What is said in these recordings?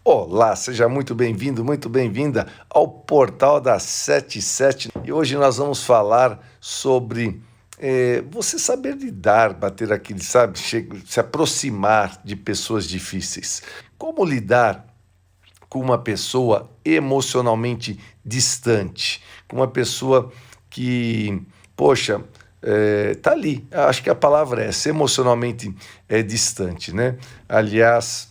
Olá, seja muito bem-vindo, muito bem-vinda ao Portal da 77. E hoje nós vamos falar sobre você saber lidar, bater aquele, sabe, se aproximar de pessoas difíceis. Como lidar com uma pessoa emocionalmente distante, com uma pessoa que, poxa, tá ali. Acho que a palavra é essa, emocionalmente distante, né? Aliás,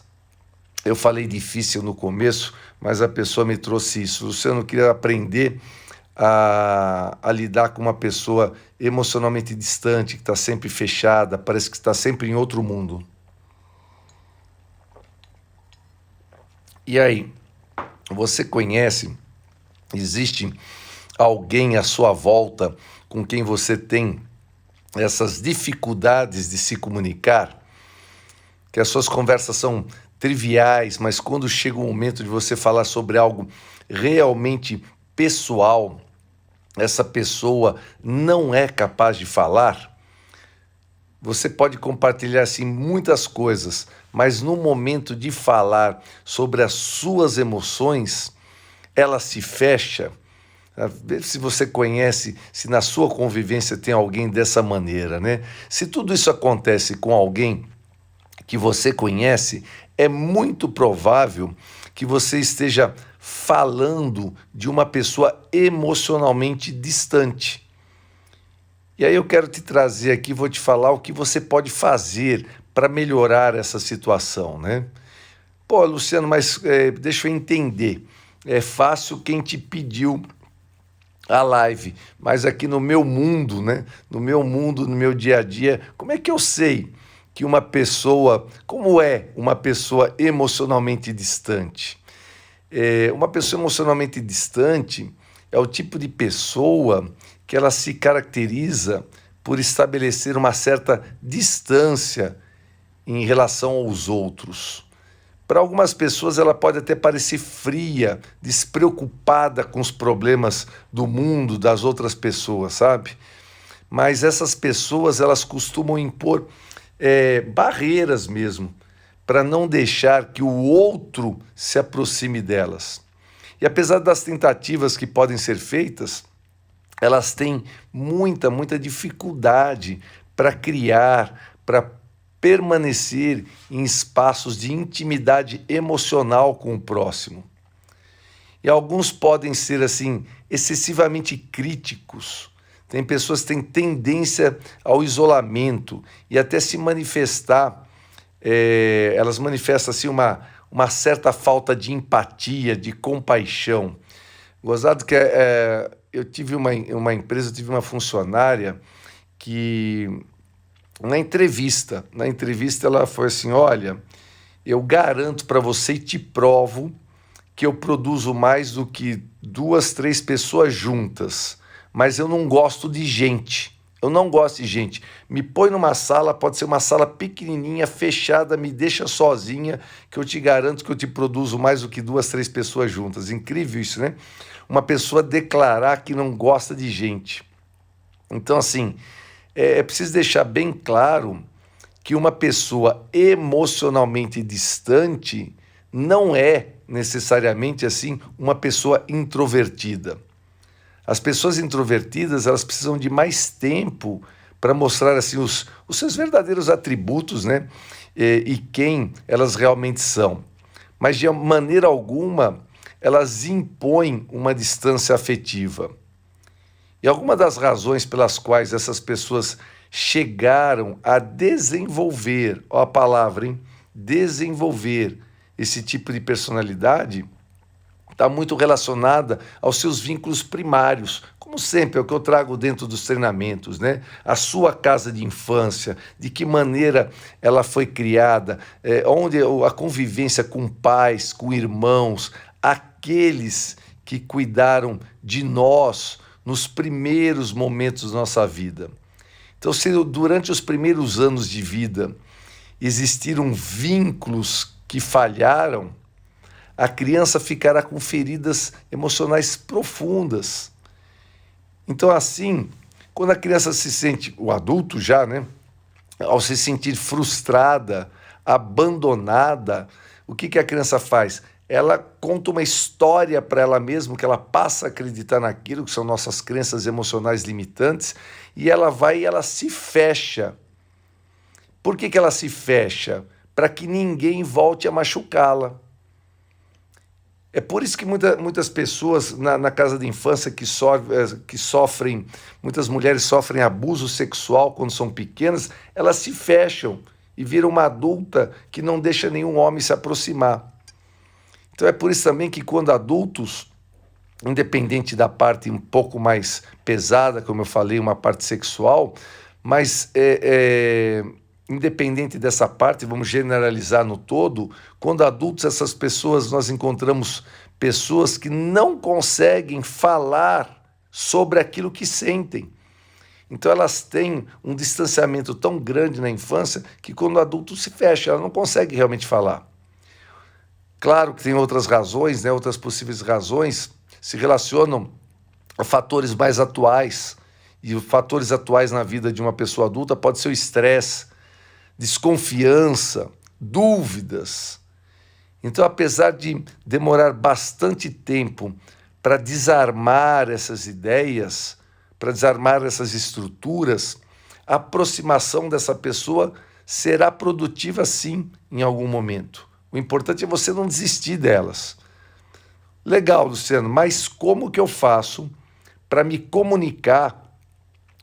eu falei difícil no começo, mas a pessoa me trouxe isso. Luciano, eu queria aprender a lidar com uma pessoa emocionalmente distante, que está sempre fechada, parece que está sempre em outro mundo. E aí, você conhece, existe alguém à sua volta com quem você tem essas dificuldades de se comunicar? Que as suas conversas são triviais, mas quando chega o momento de você falar sobre algo realmente pessoal, essa pessoa não é capaz de falar? Você pode compartilhar assim muitas coisas, mas no momento de falar sobre as suas emoções, ela se fecha. Vê se você conhece, se na sua convivência tem alguém dessa maneira, né? Se tudo isso acontece com alguém que você conhece, é muito provável que você esteja falando de uma pessoa emocionalmente distante. E aí eu quero te trazer aqui, vou te falar o que você pode fazer para melhorar essa situação, né? Pô, Luciano, mas deixa eu entender. É fácil quem te pediu a live, mas aqui no meu mundo, né? No meu mundo, no meu dia a dia, como é que eu sei que uma pessoa, como é uma pessoa emocionalmente distante? Uma pessoa emocionalmente distante é o tipo de pessoa que ela se caracteriza por estabelecer uma certa distância em relação aos outros. Para algumas pessoas, ela pode até parecer fria, despreocupada com os problemas do mundo, das outras pessoas, sabe? Mas essas pessoas, elas costumam impor barreiras mesmo, para não deixar que o outro se aproxime delas. E apesar das tentativas que podem ser feitas, elas têm muita dificuldade para criar, para permanecer em espaços de intimidade emocional com o próximo. E alguns podem ser assim excessivamente críticos. Tem pessoas que têm tendência ao isolamento e até se manifestar, elas manifestam assim uma certa falta de empatia, de compaixão. Gozado que eu tive uma empresa, eu tive uma funcionária que na entrevista ela foi assim: olha, eu garanto para você e te provo que eu produzo mais do que duas, três pessoas juntas, mas eu não gosto de gente. Eu não gosto de gente. Me põe numa sala, pode ser uma sala pequenininha, fechada, me deixa sozinha, que eu te garanto que eu te produzo mais do que duas, três pessoas juntas. Incrível isso, né? Uma pessoa declarar que não gosta de gente. Então, assim, é preciso deixar bem claro que uma pessoa emocionalmente distante não é necessariamente assim uma pessoa introvertida. As pessoas introvertidas, elas precisam de mais tempo para mostrar assim os seus verdadeiros atributos, né? E quem elas realmente são. Mas de maneira alguma elas impõem uma distância afetiva. E alguma das razões pelas quais essas pessoas chegaram a desenvolver, ó a palavra, hein? Desenvolver esse tipo de personalidade está muito relacionada aos seus vínculos primários. Como sempre, é o que eu trago dentro dos treinamentos, né? A sua casa de infância, de que maneira ela foi criada, onde a convivência com pais, com irmãos, aqueles que cuidaram de nós nos primeiros momentos da nossa vida. Então, se durante os primeiros anos de vida existiram vínculos que falharam, a criança ficará com feridas emocionais profundas. Então, assim, quando a criança se sente, o adulto já, né, ao se sentir frustrada, abandonada, o que a criança faz? Ela conta uma história para ela mesma, que ela passa a acreditar naquilo, que são nossas crenças emocionais limitantes, e ela vai e ela se fecha. Por que ela se fecha? Para que ninguém volte a machucá-la. É por isso que muitas pessoas na casa de infância que sofrem, muitas mulheres sofrem abuso sexual quando são pequenas, elas se fecham e viram uma adulta que não deixa nenhum homem se aproximar. Então é por isso também que quando adultos, independente da parte um pouco mais pesada, como eu falei, uma parte sexual, mas independente dessa parte, vamos generalizar no todo, quando adultos, essas pessoas, nós encontramos pessoas que não conseguem falar sobre aquilo que sentem. Então elas têm um distanciamento tão grande na infância que quando o adulto se fecha, ela não consegue realmente falar. Claro que tem outras razões, né? Outras possíveis razões se relacionam a fatores mais atuais. E os fatores atuais na vida de uma pessoa adulta pode ser o estresse, desconfiança, dúvidas. Então, apesar de demorar bastante tempo para desarmar essas ideias, para desarmar essas estruturas, a aproximação dessa pessoa será produtiva sim em algum momento. O importante é você não desistir delas. Legal, Luciano, mas como que eu faço para me comunicar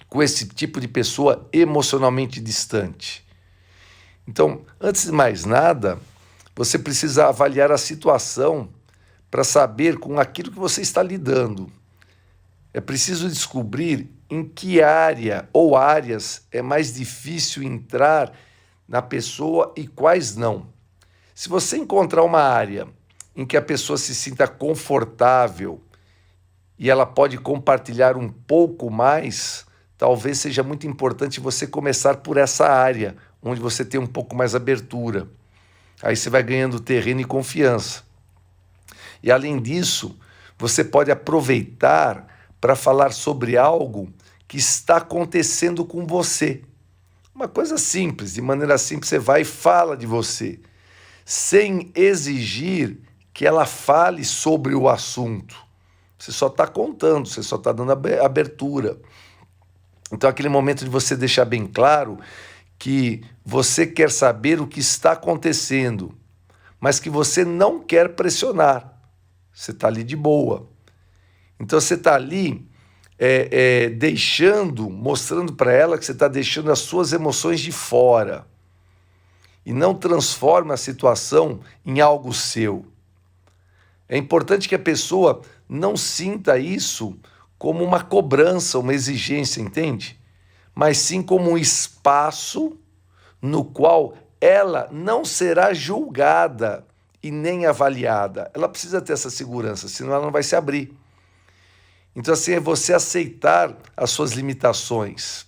com esse tipo de pessoa emocionalmente distante? Então, antes de mais nada, você precisa avaliar a situação para saber com aquilo que você está lidando. É preciso descobrir em que área ou áreas é mais difícil entrar na pessoa e quais não. Se você encontrar uma área em que a pessoa se sinta confortável e ela pode compartilhar um pouco mais, talvez seja muito importante você começar por essa área, onde você tem um pouco mais abertura. Aí você vai ganhando terreno e confiança. E além disso, você pode aproveitar para falar sobre algo que está acontecendo com você. Uma coisa simples, de maneira simples, você vai e fala de você, sem exigir que ela fale sobre o assunto. Você só está contando, você só está dando abertura. Então, aquele momento de você deixar bem claro que você quer saber o que está acontecendo, mas que você não quer pressionar. Você está ali de boa. Então, você está ali mostrando para ela que você está deixando as suas emoções de fora. E não transforma a situação em algo seu. É importante que a pessoa não sinta isso como uma cobrança, uma exigência, entende? Mas sim como um espaço no qual ela não será julgada e nem avaliada. Ela precisa ter essa segurança, senão ela não vai se abrir. Então, assim, é você aceitar as suas limitações.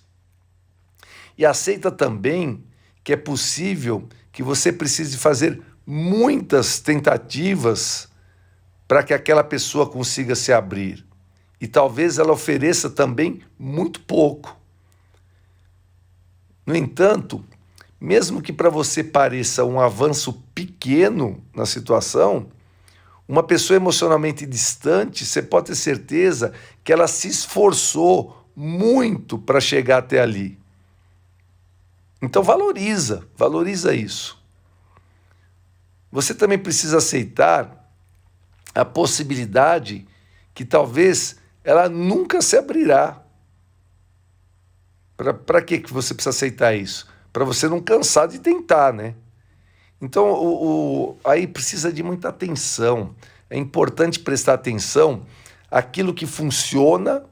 E aceita também que é possível que você precise fazer muitas tentativas para que aquela pessoa consiga se abrir. E talvez ela ofereça também muito pouco. No entanto, mesmo que para você pareça um avanço pequeno na situação, uma pessoa emocionalmente distante, você pode ter certeza que ela se esforçou muito para chegar até ali. Então valoriza isso. Você também precisa aceitar a possibilidade que talvez ela nunca se abrirá. Para que você precisa aceitar isso? Para você não cansar de tentar, né? Então, aí precisa de muita atenção. É importante prestar atenção àquilo que funciona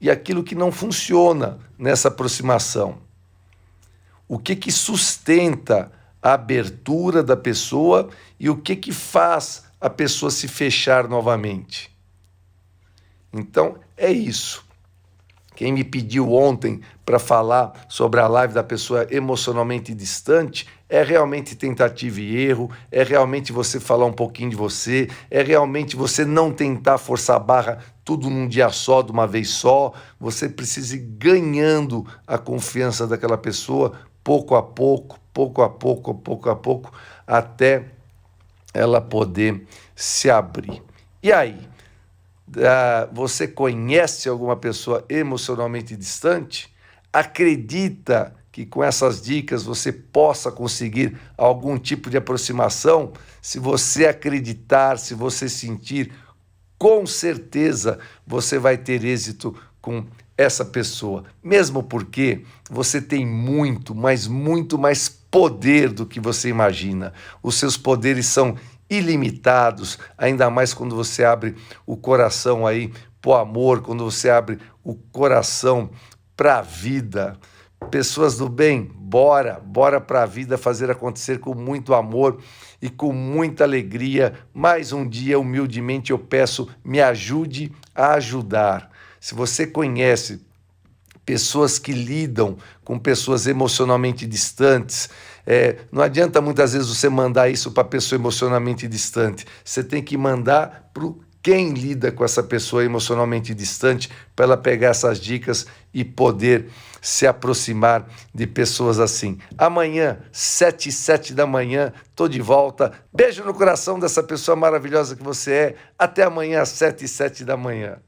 e aquilo que não funciona nessa aproximação. O que sustenta a abertura da pessoa e o que faz a pessoa se fechar novamente. Então, é isso. Quem me pediu ontem para falar sobre a live da pessoa emocionalmente distante, é realmente tentativa e erro, é realmente você falar um pouquinho de você, é realmente você não tentar forçar a barra tudo num dia só, de uma vez só. Você precisa ir ganhando a confiança daquela pessoa, pouco a pouco, até ela poder se abrir. E aí, você conhece alguma pessoa emocionalmente distante? Acredita que com essas dicas você possa conseguir algum tipo de aproximação? Se você acreditar, se você sentir, com certeza você vai ter êxito com essa pessoa, mesmo porque você tem muito, mas muito mais poder do que você imagina. Os seus poderes são ilimitados, ainda mais quando você abre o coração aí para o amor, quando você abre o coração para a vida. Pessoas do bem, bora para a vida fazer acontecer com muito amor e com muita alegria. Mais um dia, humildemente, eu peço, me ajude a ajudar. Se você conhece pessoas que lidam com pessoas emocionalmente distantes, não adianta muitas vezes você mandar isso para a pessoa emocionalmente distante. Você tem que mandar para quem lida com essa pessoa emocionalmente distante, para ela pegar essas dicas e poder se aproximar de pessoas assim. Amanhã, 7h07 da manhã, estou de volta. Beijo no coração dessa pessoa maravilhosa que você é. Até amanhã, às 7h07 da manhã.